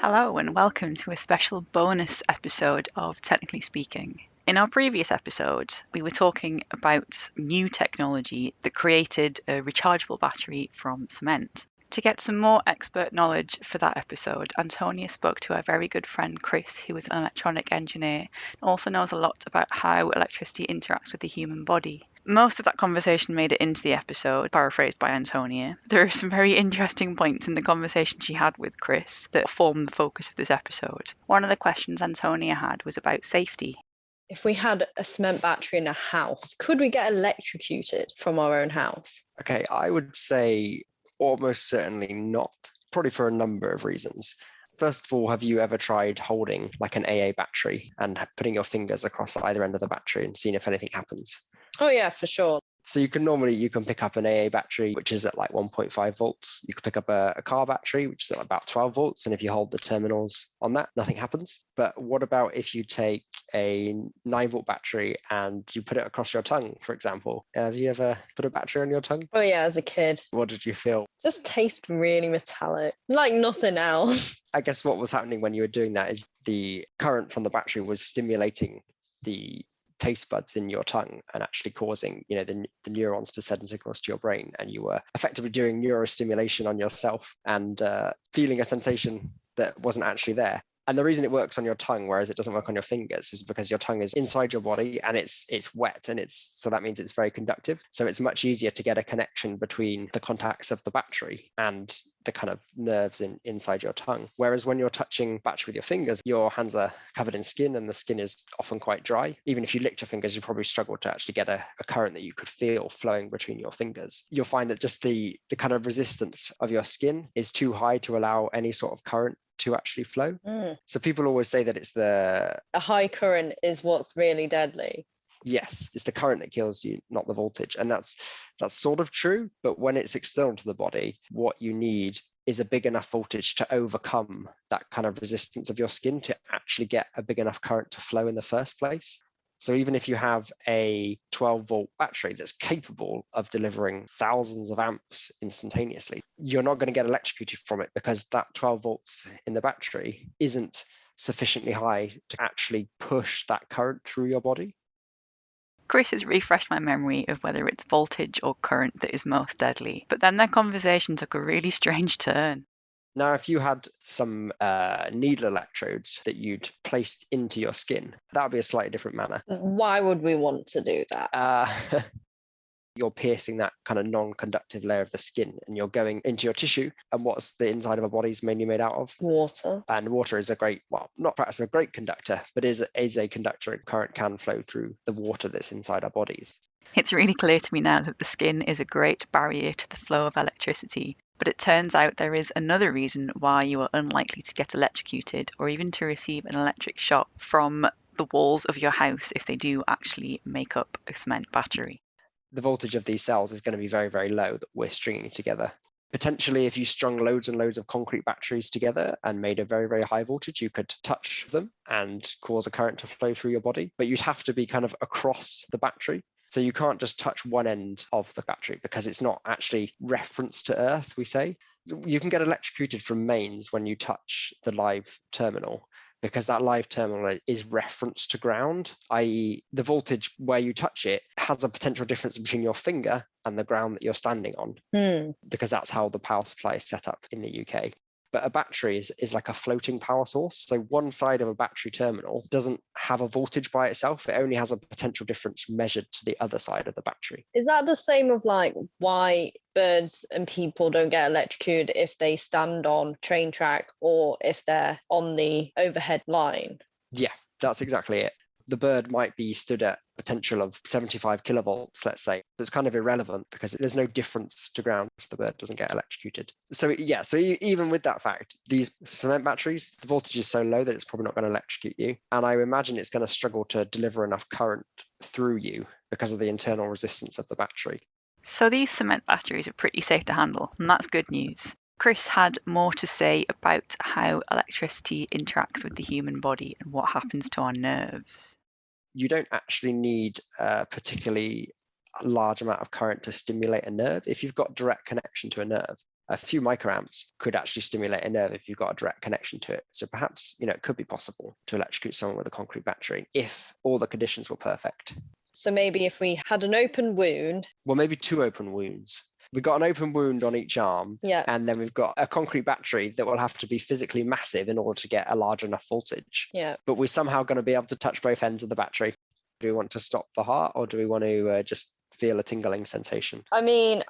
Hello and welcome to a special bonus episode of Technically Speaking. In our previous episode, we were talking about new technology that created a rechargeable battery from cement. To get some more expert knowledge for that episode, Antonia spoke to our very good friend Chris, who is an electronic engineer and also knows a lot about how electricity interacts with the human body. Most of that conversation made it into the episode, paraphrased by Antonia. There are some very interesting points in the conversation she had with Chris that form the focus of this episode. One of the questions Antonia had was about safety. If we had a cement battery in a house, could we get electrocuted from our own house? Okay, I would say almost certainly not, probably for a number of reasons. First of all, have you ever tried holding like an AA battery and putting your fingers across either end of the battery and seeing if anything happens? Oh yeah, for sure. So you can pick up an AA battery, which is at like 1.5 volts. You could pick up a car battery, which is at about 12 volts. And if you hold the terminals on that, nothing happens. But what about if you take a 9-volt battery and you put it across your tongue, for example? Have you ever put a battery on your tongue? Oh yeah, as a kid. What did you feel? Just taste really metallic, like nothing else. I guess what was happening when you were doing that is the current from the battery was stimulating the taste buds in your tongue and actually causing the neurons to send signals to your brain, and you were effectively doing neurostimulation on yourself and feeling a sensation that wasn't actually there. And the reason it works on your tongue, whereas it doesn't work on your fingers, is because your tongue is inside your body and it's wet, and so that means it's very conductive. So it's much easier to get a connection between the contacts of the battery and the kind of nerves inside your tongue. Whereas when you're touching battery with your fingers, your hands are covered in skin and the skin is often quite dry. Even if you licked your fingers, you probably struggle to actually get a current that you could feel flowing between your fingers. You'll find that just the kind of resistance of your skin is too high to allow any sort of current to actually flow. So people always say that it's a high current is what's really deadly. Yes, it's the current that kills you, not the voltage. And that's sort of true. But when it's external to the body, what you need is a big enough voltage to overcome that kind of resistance of your skin to actually get a big enough current to flow in the first place. So even if you have a 12-volt battery that's capable of delivering thousands of amps instantaneously, you're not going to get electrocuted from it because that 12 volts in the battery isn't sufficiently high to actually push that current through your body. Chris has refreshed my memory of whether it's voltage or current that is most deadly, but then their conversation took a really strange turn. Now, if you had some needle electrodes that you'd placed into your skin, that would be a slightly different manner. Why would we want to do that? You're piercing that kind of non-conductive layer of the skin and you're going into your tissue. And what's the inside of a body is mainly made out of? Water. And water is not perhaps a great conductor, but is a conductor, and current can flow through the water that's inside our bodies. It's really clear to me now that the skin is a great barrier to the flow of electricity. But it turns out there is another reason why you are unlikely to get electrocuted or even to receive an electric shock from the walls of your house if they do actually make up a cement battery. The voltage of these cells is going to be very, very low that we're stringing together. Potentially, if you strung loads and loads of concrete batteries together and made a very, very high voltage, you could touch them and cause a current to flow through your body. But you'd have to be kind of across the battery. So you can't just touch one end of the battery because it's not actually referenced to Earth, we say. You can get electrocuted from mains when you touch the live terminal, because that live terminal is referenced to ground, i.e. the voltage where you touch it has a potential difference between your finger and the ground that you're standing on, because that's how the power supply is set up in the UK. But a battery is like a floating power source. So one side of a battery terminal doesn't have a voltage by itself. It only has a potential difference measured to the other side of the battery. Is that the same of like why birds and people don't get electrocuted if they stand on train track or if they're on the overhead line? Yeah, that's exactly it. The bird might be stood at potential of 75 kilovolts, let's say. It's kind of irrelevant because there's no difference to ground, so the bird doesn't get electrocuted. So even with that fact, these cement batteries, the voltage is so low that it's probably not going to electrocute you. And I imagine it's going to struggle to deliver enough current through you because of the internal resistance of the battery. So these cement batteries are pretty safe to handle, and that's good news. Chris had more to say about how electricity interacts with the human body and what happens to our nerves. You don't actually need a particularly large amount of current to stimulate a nerve if you've got direct connection to a nerve. a few microamps could actually stimulate a nerve if you've got a direct connection to it. So perhaps, it could be possible to electrocute someone with a concrete battery if all the conditions were perfect. So maybe if we had an open wound. Well, maybe 2 open wounds. We've got an open wound on each arm, Yeah. and then we've got a concrete battery that will have to be physically massive in order to get a large enough voltage. Yeah. But we're somehow going to be able to touch both ends of the battery. Do we want to stop the heart, or do we want to just feel a tingling sensation? I mean,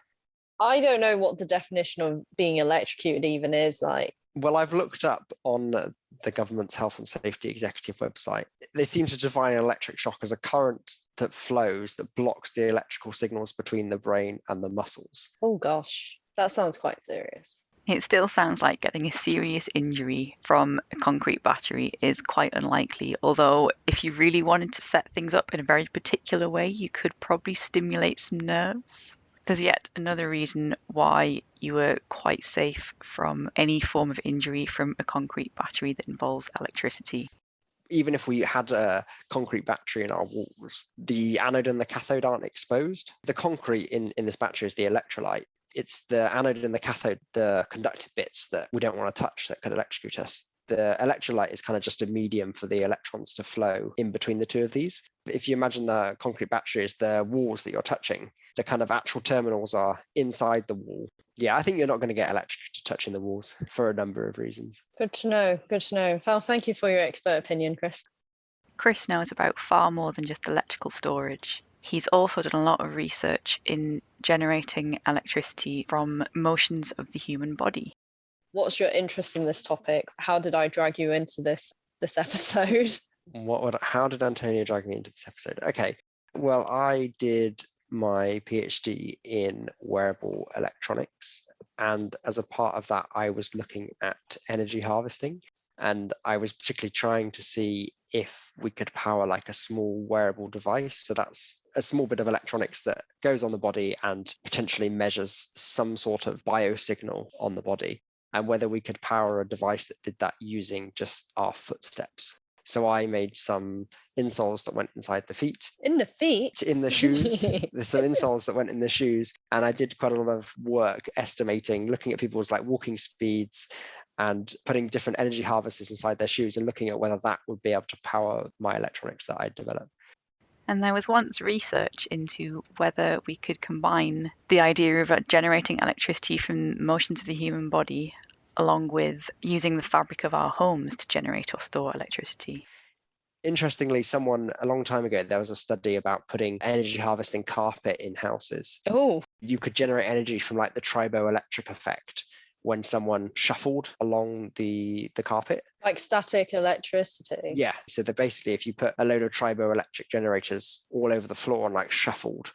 I don't know what the definition of being electrocuted even is like. Well, I've looked up on the government's health and safety executive website. They seem to define an electric shock as a current that flows that blocks the electrical signals between the brain and the muscles. Oh gosh, that sounds quite serious. It still sounds like getting a serious injury from a concrete battery is quite unlikely, although if you really wanted to set things up in a very particular way, you could probably stimulate some nerves. There's yet another reason why you are quite safe from any form of injury from a concrete battery that involves electricity. Even if we had a concrete battery in our walls, the anode and the cathode aren't exposed. The concrete in this battery is the electrolyte. It's the anode and the cathode, the conductive bits that we don't want to touch that could electrocute us. The electrolyte is kind of just a medium for the electrons to flow in between the two of these. If you imagine the concrete battery as the walls that you're touching, the kind of actual terminals are inside the wall. Yeah, I think you're not going to get electrocuted touching the walls for a number of reasons. Good to know. Good to know. Well, thank you for your expert opinion, Chris. Chris knows about far more than just electrical storage. He's also done a lot of research in generating electricity from motions of the human body. What's your interest in this topic? How did I drag you into this episode? How did Antonia drag me into this episode? Okay, well, I did my PhD in wearable electronics, and as a part of that, I was looking at energy harvesting, and I was particularly trying to see if we could power like a small wearable device. So that's a small bit of electronics that goes on the body and potentially measures some sort of biosignal on the body, and whether we could power a device that did that using just our footsteps. So I made some insoles that went inside the feet. In the feet? In the shoes. There's some insoles that went in the shoes. And I did quite a lot of work estimating, looking at people's like walking speeds and putting different energy harvesters inside their shoes and looking at whether that would be able to power my electronics that I developed. And there was once research into whether we could combine the idea of generating electricity from motions of the human body along with using the fabric of our homes to generate or store electricity. Interestingly, a long time ago, there was a study about putting energy harvesting carpet in houses. Oh. You could generate energy from like the triboelectric effect when someone shuffled along the carpet. Like static electricity? Yeah. So that basically, if you put a load of triboelectric generators all over the floor and like shuffled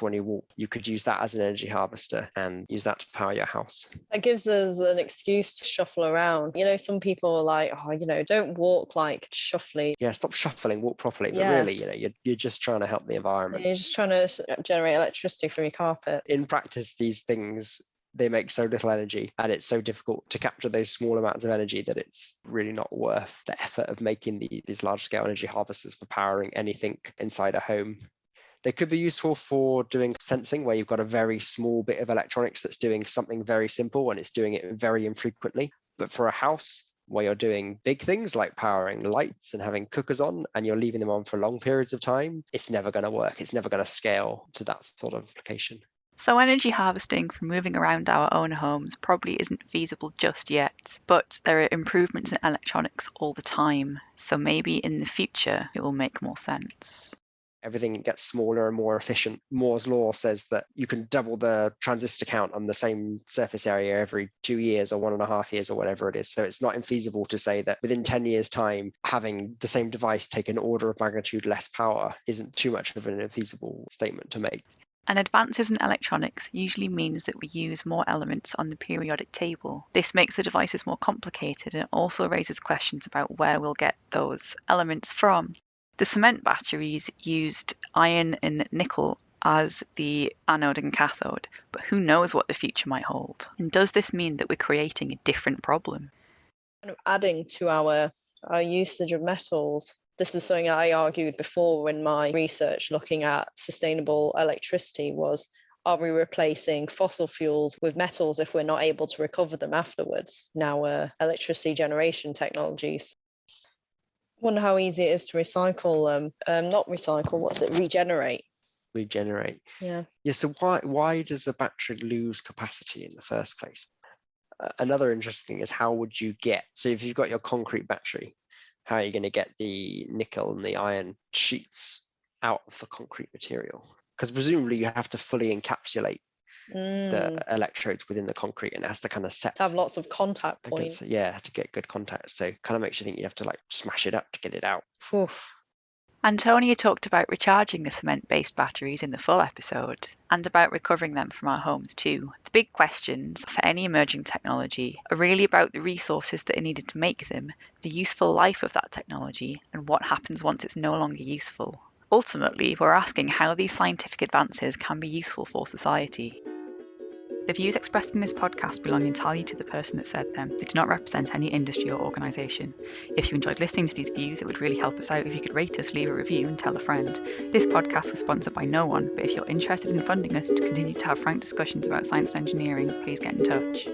when you walk, you could use that as an energy harvester and use that to power your house. That gives us an excuse to shuffle around. Some people are like, don't walk like shuffly. Yeah, stop shuffling, walk properly. But really, you're just trying to help the environment. You're just trying to generate electricity from your carpet. In practice, these things, they make so little energy and it's so difficult to capture those small amounts of energy that it's really not worth the effort of making these large scale energy harvesters for powering anything inside a home. They could be useful for doing sensing where you've got a very small bit of electronics that's doing something very simple and it's doing it very infrequently. But for a house where you're doing big things like powering lights and having cookers on and you're leaving them on for long periods of time, it's never going to work. It's never going to scale to that sort of application. So energy harvesting for moving around our own homes probably isn't feasible just yet, but there are improvements in electronics all the time. So maybe in the future it will make more sense. Everything gets smaller and more efficient. Moore's law says that you can double the transistor count on the same surface area every 2 years or 1.5 years or whatever it is. So it's not infeasible to say that within 10 years' time, having the same device take an order of magnitude less power isn't too much of an infeasible statement to make. And advances in electronics usually means that we use more elements on the periodic table. This makes the devices more complicated and also raises questions about where we'll get those elements from. The cement batteries used iron and nickel as the anode and cathode, but who knows what the future might hold? And does this mean that we're creating a different problem? Kind of adding to our usage of metals. This is something I argued before in my research looking at sustainable electricity was are we replacing fossil fuels with metals if we're not able to recover them afterwards? Now, electricity generation technologies. Wonder how easy it is to recycle not recycle, what's it, regenerate. Yeah, so why does a battery lose capacity in the first place? Another interesting thing is, how would you get, so if you've got your concrete battery, how are you going to get the nickel and the iron sheets out of the concrete material? Because presumably you have to fully encapsulate the electrodes within the concrete, and it has to kind of set to have lots of contact points. To get good contact. So kind of makes you think you have to like smash it up to get it out. Oof. Antonia talked about recharging the cement-based batteries in the full episode, and about recovering them from our homes too. The big questions for any emerging technology are really about the resources that are needed to make them, the useful life of that technology, and what happens once it's no longer useful. Ultimately, we're asking how these scientific advances can be useful for society. The views expressed in this podcast belong entirely to the person that said them. They do not represent any industry or organisation. If you enjoyed listening to these views, it would really help us out if you could rate us, leave a review and tell a friend. This podcast was sponsored by no one, but if you're interested in funding us to continue to have frank discussions about science and engineering, please get in touch.